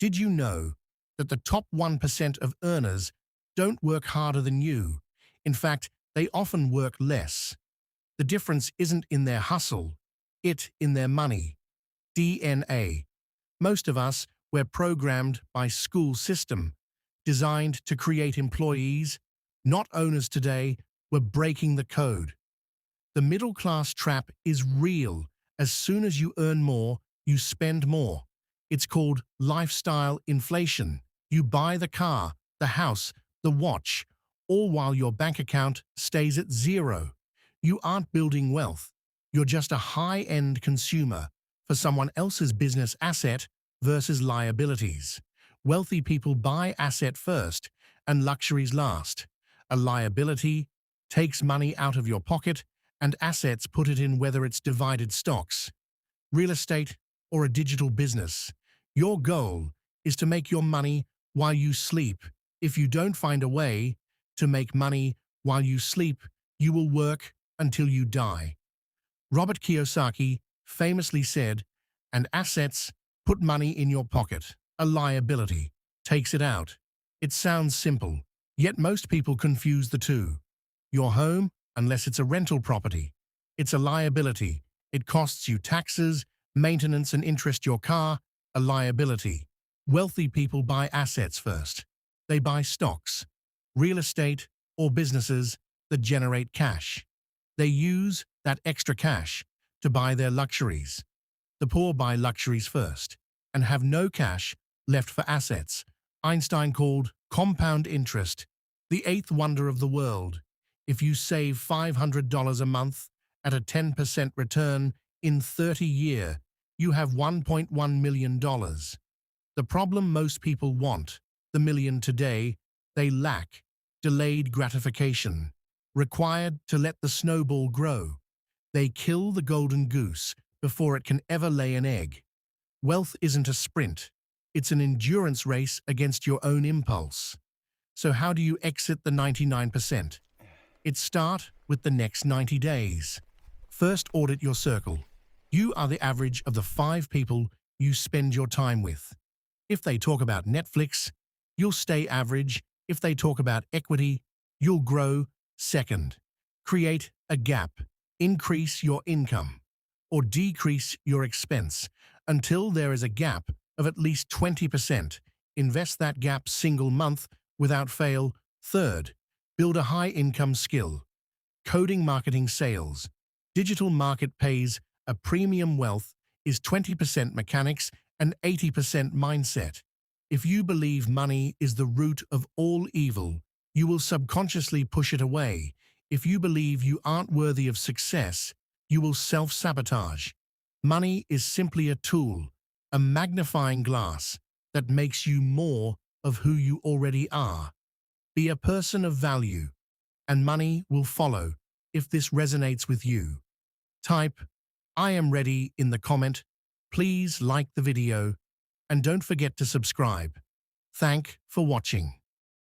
Did you know that the top 1% of earners don't work harder than you? In fact, they often work less. The difference isn't in their hustle, it's in their money. DNA. Most of us were programmed by school system, designed to create employees, not owners today. We're breaking the code. The middle class trap is real. As soon as you earn more, you spend more. It's called lifestyle inflation. You buy the car, the house, the watch, all while your bank account stays at zero. You aren't building wealth. You're just a high-end consumer for someone else's business asset versus liabilities. Wealthy people buy asset first and luxuries last. A liability takes money out of your pocket and assets put it in, whether it's divided stocks, real estate, or a digital business. Your goal is to make your money while you sleep. If you don't find a way to make money while you sleep, you will work until you die. Robert Kiyosaki famously said, "And assets put money in your pocket. A liability takes it out." It sounds simple, yet most people confuse the two. Your home, unless it's a rental property, it's a liability. It costs you taxes, maintenance, and interest. Your car, a liability. Wealthy people buy assets first. They buy stocks, real estate, or businesses that generate cash. They use that extra cash to buy their luxuries. The poor buy luxuries first and have no cash left for assets. Einstein called compound interest the eighth wonder of the world. If you save $500 a month at a 10% return in 30 years, you have $1.1 million. The problem most people want, the million today, they lack delayed gratification, required to let the snowball grow. They kill the golden goose before it can ever lay an egg. Wealth isn't a sprint. It's an endurance race against your own impulse. So how do you exit the 99%? It starts with the next 90 days. First, audit your circle. You are the average of the 5 people you spend your time with. If they talk about Netflix, you'll stay average. If they talk about equity, you'll grow. Second, create a gap. Increase your income or decrease your expense until there is a gap of at least 20%. Invest that gap single month without fail. Third, build a high-income skill. Coding, marketing, sales. Digital market pays a premium. Wealth is 20% mechanics and 80% mindset. If you believe money is the root of all evil, you will subconsciously push it away. If you believe you aren't worthy of success, you will self-sabotage. Money is simply a tool, a magnifying glass that makes you more of who you already are. Be a person of value, and money will follow. If this resonates with you, type "I am ready" in the comment. Please like the video and don't forget to subscribe. Thank for watching.